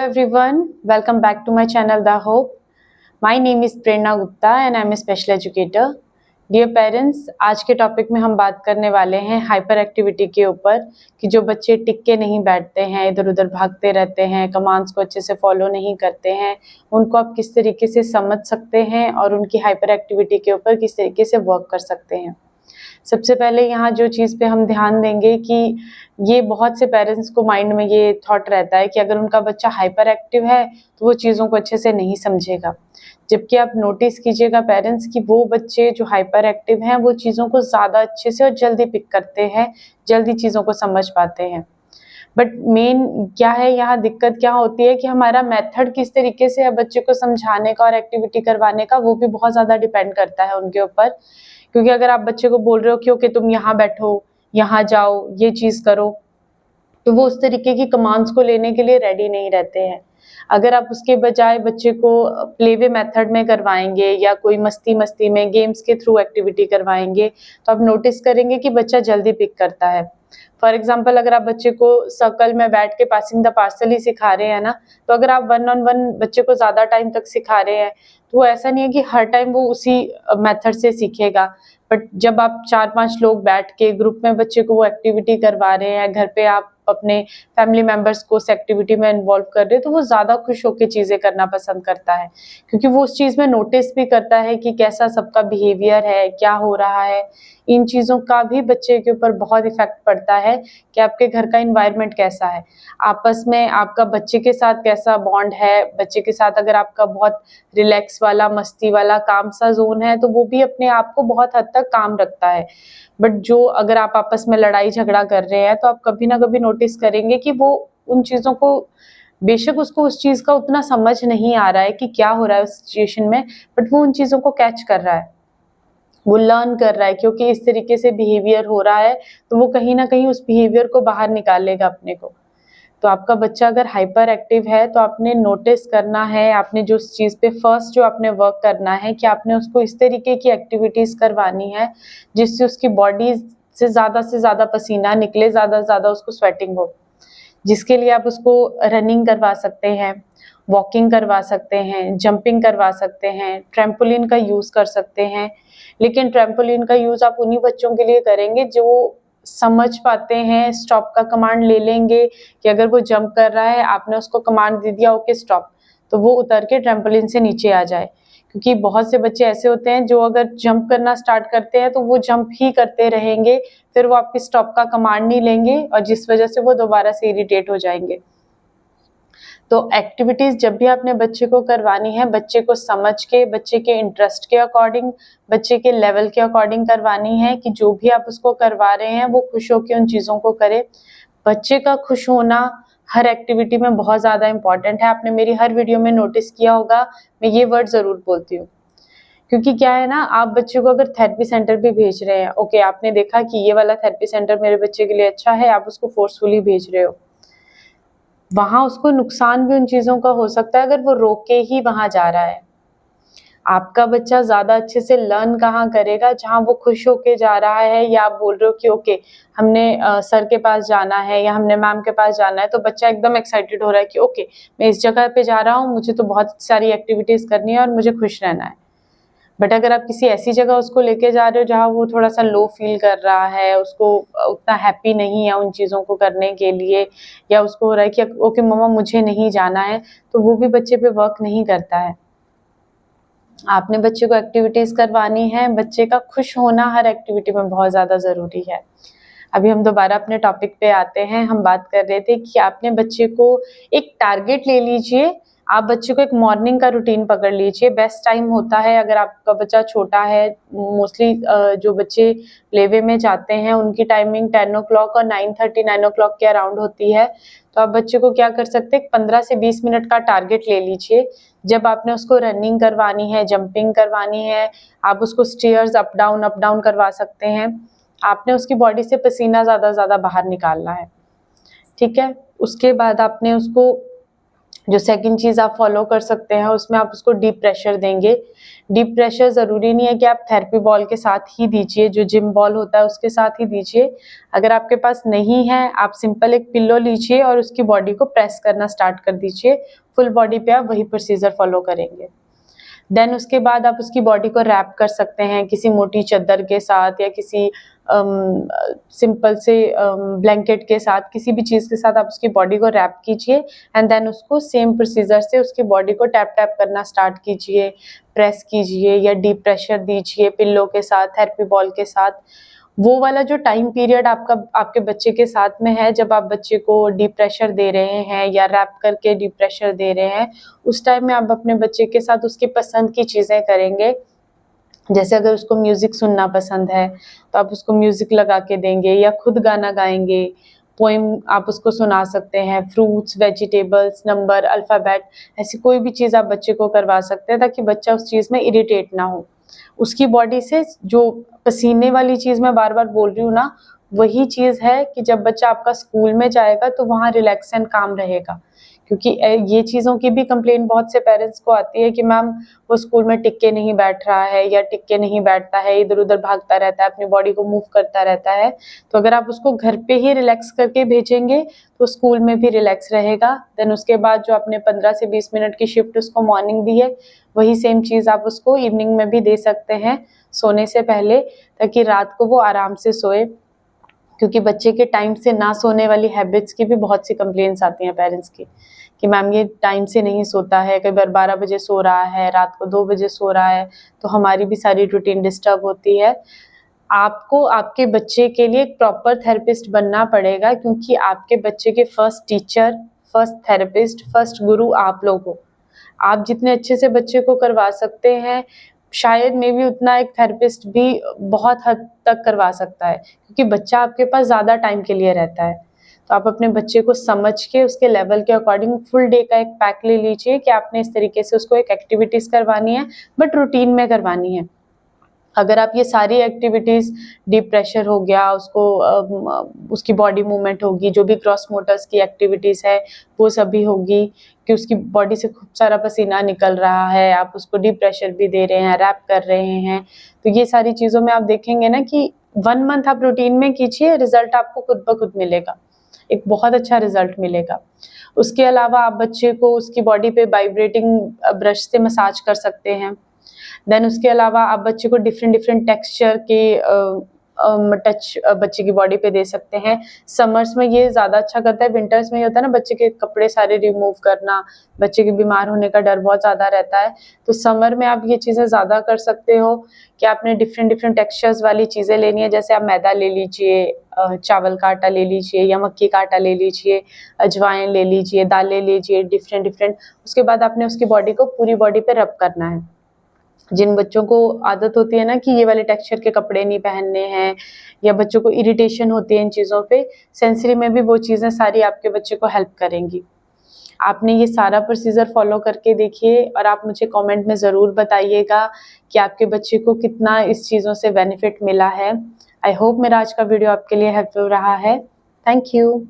everyone, welcome back to my channel The Hope. My name is Prerna Gupta and I am a special educator. Dear parents, आज के topic में हम बात करने वाले हैं हाइपर एक्टिविटी के ऊपर कि जो बच्चे टिक के नहीं बैठते हैं, इधर उधर भागते रहते हैं, कमांड्स को अच्छे से फॉलो नहीं करते हैं, उनको आप किस तरीके से समझ सकते हैं और उनकी हाइपर एक्टिविटी के ऊपर किस तरीके से वर्क कर सकते हैं। सबसे पहले यहाँ जो चीज़ पे हम ध्यान देंगे कि ये बहुत से पेरेंट्स को माइंड में ये थॉट रहता है कि अगर उनका बच्चा हाइपर एक्टिव है तो वो चीज़ों को अच्छे से नहीं समझेगा, जबकि आप नोटिस कीजिएगा पेरेंट्स कि वो बच्चे जो हाइपर एक्टिव हैं वो चीज़ों को ज़्यादा अच्छे से और जल्दी पिक करते हैं, जल्दी चीज़ों को समझ पाते हैं। बट मेन क्या है, यहाँ दिक्कत क्या होती है कि हमारा मेथड किस तरीके से है बच्चे को समझाने का और एक्टिविटी करवाने का, वो भी बहुत ज़्यादा डिपेंड करता है उनके ऊपर। क्योंकि अगर आप बच्चे को बोल रहे हो कि ओके तुम यहाँ बैठो, यहाँ जाओ, ये चीज़ करो, तो वो उस तरीके की कमांड्स को लेने के लिए रेडी नहीं रहते हैं। अगर आप उसके बजाय बच्चे को प्ले वे मेथड में करवाएंगे या कोई मस्ती मस्ती में गेम्स के थ्रू एक्टिविटी करवाएंगे तो आप नोटिस करेंगे कि बच्चा जल्दी पिक करता है। फॉर एग्जाम्पल, अगर आप बच्चे को सर्कल में बैठ के पासिंग द पार्सल ही सिखा रहे हैं ना, तो अगर आप 1-on-1 बच्चे को ज़्यादा टाइम तक सिखा रहे हैं तो वो ऐसा नहीं है कि हर टाइम वो उसी मेथड से सीखेगा। बट जब आप 4-5 लोग बैठ के ग्रुप में बच्चे को वो एक्टिविटी करवा रहे हैं, घर पे आप अपने फैमिली मेंबर्स को उस एक्टिविटी में इन्वॉल्व कर रहे हैं, तो वो ज़्यादा खुश होकर चीज़ें करना पसंद करता है, क्योंकि वो उस चीज़ में नोटिस भी करता है कि कैसा सबका बिहेवियर है, क्या हो रहा है। इन चीज़ों का भी बच्चे के ऊपर बहुत इफेक्ट पड़ता है कि आपके घर का इन्वायरमेंट कैसा है, आपस में आपका बच्चे के साथ कैसा बॉन्ड है। बच्चे के साथ अगर आपका बहुत रिलैक्स वाला, मस्ती वाला, काम सा जोन है तो वो भी अपने आप को बहुत हद तक काम रखता है। बट जो अगर आप आपस में लड़ाई झगड़ा कर रहे हैं तो आप कभी ना कभी नोटिस करेंगे कि वो उन चीज़ों को, बेशक उसको उस चीज़ का उतना समझ नहीं आ रहा है कि क्या हो रहा है उस सिचुएशन में, बट वो उन चीज़ों को कैच कर रहा है, वो लर्न कर रहा है, क्योंकि इस तरीके से बिहेवियर हो रहा है तो वो कहीं ना कहीं उस बिहेवियर को बाहर निकालेगा अपने को। तो आपका बच्चा अगर हाइपर एक्टिव है तो आपने नोटिस करना है, आपने जो उस चीज़ पे फर्स्ट जो आपने वर्क करना है कि आपने उसको इस तरीके की एक्टिविटीज़ करवानी है जिससे उसकी बॉडी से ज़्यादा पसीना निकले, ज़्यादा से ज़्यादा उसको स्वेटिंग हो, जिसके लिए आप उसको रनिंग करवा सकते हैं, वॉकिंग करवा सकते हैं, जंपिंग करवा सकते हैं, ट्रैम्पोलिन का यूज़ कर सकते हैं। लेकिन ट्रैम्पोलिन का यूज़ आप उन्हीं बच्चों के लिए करेंगे जो समझ पाते हैं, स्टॉप का कमांड ले लेंगे कि अगर वो जंप कर रहा है, आपने उसको कमांड दे दिया ओके स्टॉप, तो वो उतर के ट्रैम्पोलिन से नीचे आ जाए। क्योंकि बहुत से बच्चे ऐसे होते हैं जो अगर जंप करना स्टार्ट करते हैं तो वो जंप ही करते रहेंगे, फिर वो आपकी स्टॉप का कमांड नहीं लेंगे और जिस वजह से वो दोबारा से इरिटेट हो जाएंगे। तो एक्टिविटीज़ जब भी आपने बच्चे को करवानी है, बच्चे को समझ के, बच्चे के इंटरेस्ट के अकॉर्डिंग, बच्चे के लेवल के अकॉर्डिंग करवानी है कि जो भी आप उसको करवा रहे हैं वो खुश होकर उन चीज़ों को करे। बच्चे का खुश होना हर एक्टिविटी में बहुत ज़्यादा इम्पॉर्टेंट है। आपने मेरी हर वीडियो में नोटिस किया होगा, मैं ये वर्ड ज़रूर बोलती हूँ, क्योंकि क्या है ना, आप बच्चे को अगर थेरेपी सेंटर भी भेज रहे हैं, ओके आपने देखा कि ये वाला थेरेपी सेंटर मेरे बच्चे के लिए अच्छा है, आप उसको फोर्सफुली भेज रहे हो, वहाँ उसको नुकसान भी उन चीज़ों का हो सकता है अगर वो रोक के ही वहाँ जा रहा है। आपका बच्चा ज़्यादा अच्छे से लर्न कहाँ करेगा, जहाँ वो खुश होके जा रहा है, या आप बोल रहे हो कि ओके हमने सर के पास जाना है या हमने मैम के पास जाना है, तो बच्चा एकदम एक्साइटेड हो रहा है कि ओके मैं इस जगह पे जा रहा हूँ, मुझे तो बहुत सारी एक्टिविटीज़ करनी है और मुझे खुश रहना है। बट अगर आप किसी ऐसी जगह उसको लेके जा रहे हो जहाँ वो थोड़ा सा लो फील कर रहा है, उसको उतना हैप्पी नहीं है उन चीज़ों को करने के लिए, या उसको हो रहा है कि ओके मम्मा मुझे नहीं जाना है, तो वो भी बच्चे पे वर्क नहीं करता है। आपने बच्चे को एक्टिविटीज़ करवानी है, बच्चे का खुश होना हर एक्टिविटी में बहुत ज़्यादा ज़रूरी है। अभी हम दोबारा अपने टॉपिक पे आते हैं। हम बात कर रहे थे कि आपने बच्चे को एक टारगेट ले लीजिए, आप बच्चे को एक मॉर्निंग का रूटीन पकड़ लीजिए। बेस्ट टाइम होता है अगर आपका बच्चा छोटा है, मोस्टली जो बच्चे प्लेवे में जाते हैं उनकी टाइमिंग 10 o'clock और 9:30 9 o'clock के अराउंड होती है। तो आप बच्चे को क्या कर सकते हैं, 15 से 20 मिनट का टारगेट ले लीजिए। जब आपने उसको रनिंग करवानी है, जंपिंग करवानी है, आप उसको स्टेयर्स अप डाउन करवा सकते हैं। आपने उसकी बॉडी से पसीना ज़्यादा बाहर निकालना है, ठीक है। उसके बाद आपने उसको जो सेकंड चीज़ आप फॉलो कर सकते हैं उसमें आप उसको डीप प्रेशर देंगे। डीप प्रेशर ज़रूरी नहीं है कि आप थेरेपी बॉल के साथ ही दीजिए, जो जिम बॉल होता है उसके साथ ही दीजिए। अगर आपके पास नहीं है, आप सिंपल एक पिल्लो लीजिए और उसकी बॉडी को प्रेस करना स्टार्ट कर दीजिए। फुल बॉडी पे आप वही प्रोसीजर फॉलो करेंगे। देन उसके बाद आप उसकी बॉडी को रैप कर सकते हैं किसी मोटी चद्दर के साथ या किसी सिंपल से ब्लैंकेट के साथ, किसी भी चीज़ के साथ आप उसकी बॉडी को रैप कीजिए एंड देन उसको सेम प्रोसीजर से उसकी बॉडी को टैप टैप करना स्टार्ट कीजिए, प्रेस कीजिए या डीप प्रेशर दीजिए पिल्लो के साथ, थेरेपी बॉल के साथ। वो वाला जो टाइम पीरियड आपके बच्चे के साथ में है, जब आप बच्चे को डीप प्रेशर दे रहे हैं या रैप करके डीप प्रेशर दे रहे हैं, उस टाइम में आप अपने बच्चे के साथ उसकी पसंद की चीज़ें करेंगे। जैसे अगर उसको म्यूज़िक सुनना पसंद है तो आप उसको म्यूज़िक लगा के देंगे या खुद गाना गाएंगे, पोएम आप उसको सुना सकते हैं, फ्रूट्स, वेजिटेबल्स, नंबर, अल्फ़ाबेट, ऐसी कोई भी चीज़ आप बच्चे को करवा सकते हैं ताकि बच्चा उस चीज़ में इरिटेट ना हो। उसकी बॉडी से जो पसीने वाली चीज़ मैं बार-बार बोल रही हूँ ना, वही चीज़ है कि जब बच्चा आपका स्कूल में जाएगा तो वहाँ रिलैक्स एंड काम रहेगा। क्योंकि ये चीज़ों की भी कंप्लेंट बहुत से पेरेंट्स को आती है कि मैम वो स्कूल में टिक के नहीं बैठ रहा है या टिक के नहीं बैठता है, इधर-उधर भागता रहता है, अपनी बॉडी को मूव करता रहता है। तो अगर आप उसको घर पे ही रिलैक्स करके भेजेंगे तो स्कूल में भी रिलैक्स रहेगा। देन उसके बाद जो आपने 15 से 20 मिनट की शिफ्ट उसको मॉर्निंग दी है, वही सेम चीज़ आप उसको इवनिंग में भी दे सकते हैं सोने से पहले, ताकि रात को वो आराम से सोए। क्योंकि बच्चे के टाइम से ना सोने वाली हैबिट्स की भी बहुत सी कंप्लेंट्स आती हैं पेरेंट्स की कि मैम ये टाइम से नहीं सोता है, कई बार 12 बजे सो रहा है, रात को 2 बजे सो रहा है, तो हमारी भी सारी रूटीन डिस्टर्ब होती है। आपको आपके बच्चे के लिए एक प्रॉपर थेरेपिस्ट बनना पड़ेगा, क्योंकि आपके बच्चे के first teacher, first therapist, first गुरु आप लोग हो। आप जितने अच्छे से बच्चे को करवा सकते हैं, शायद मे बी उतना एक थेरेपिस्ट भी बहुत हद तक करवा सकता है, क्योंकि बच्चा आपके पास ज़्यादा टाइम के लिए रहता है। तो आप अपने बच्चे को समझ के उसके लेवल के अकॉर्डिंग फुल डे का एक पैक ले लीजिए कि आपने इस तरीके से उसको एक एक्टिविटीज़ करवानी है, बट रूटीन में करवानी है। अगर आप ये सारी एक्टिविटीज़, डीप प्रेशर हो गया, उसकी बॉडी मूवमेंट होगी, जो भी क्रॉस मोटर्स की एक्टिविटीज़ है वो सभी होगी, कि उसकी बॉडी से खूब सारा पसीना निकल रहा है, आप उसको डीप प्रेशर भी दे रहे हैं, रैप कर रहे हैं, तो ये सारी चीज़ों में आप देखेंगे ना कि 1 मंथ आप रूटीन में कीजिए, रिजल्ट आपको खुद ब खुद मिलेगा, एक बहुत अच्छा रिजल्ट मिलेगा। उसके अलावा आप बच्चे को उसकी बॉडी पे वाइब्रेटिंग ब्रश से मसाज कर सकते हैं। देन उसके अलावा आप बच्चे को डिफरेंट डिफरेंट टेक्सचर के टच बच्चे की बॉडी पे दे सकते हैं। समर्स में ये ज़्यादा अच्छा करता है, विंटर्स में ये होता है ना बच्चे के कपड़े सारे रिमूव करना, बच्चे के बीमार होने का डर बहुत ज़्यादा रहता है। तो समर में आप ये चीज़ें ज़्यादा कर सकते हो कि आपने डिफरेंट डिफरेंट टेक्सचर्स वाली चीज़ें लेनी है, जैसे आप मैदा ले लीजिए, चावल का आटा ले लीजिए या मक्की का आटा ले लीजिए, अजवाइन ले लीजिए, दालें लीजिए डिफरेंट डिफरेंट। उसके बाद आपने उसकी बॉडी को पूरी बॉडी पे रब करना है। जिन बच्चों को आदत होती है ना कि ये वाले टेक्सचर के कपड़े नहीं पहनने हैं, या बच्चों को इरिटेशन होती है इन चीज़ों पे, सेंसरी में भी वो चीज़ें सारी आपके बच्चे को हेल्प करेंगी। आपने ये सारा प्रोसीजर फॉलो करके देखिए और आप मुझे कमेंट में ज़रूर बताइएगा कि आपके बच्चे को कितना इस चीज़ों से बेनिफिट मिला है। आई होप मेरा आज का वीडियो आपके लिए हेल्पफुल रहा है। Thank you.